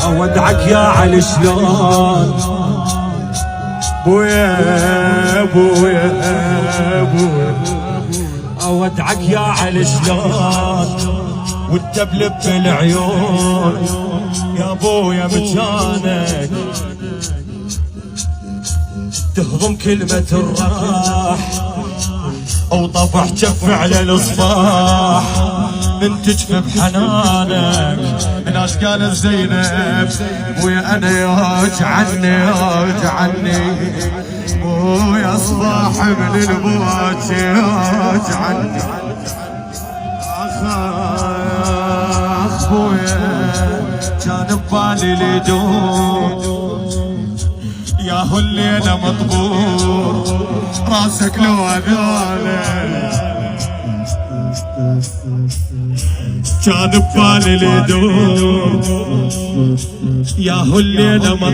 اودعك يا علي شلون بويا بويا بويا اودعك يا علي شلون والدبلب بالعيون يا بويا مكانك تهضم كلمة الراح او طفح جف على الصباح من تجف بحنانك. ناس قالت زينب بويا انا يوجعني بويا صباح من الموت يوجعني اخ بويا كان ببالي ليدوم ياهو الليلة مطبور راسك لو اذانك كان ببالي ليدوم ياهو الليلة مطبور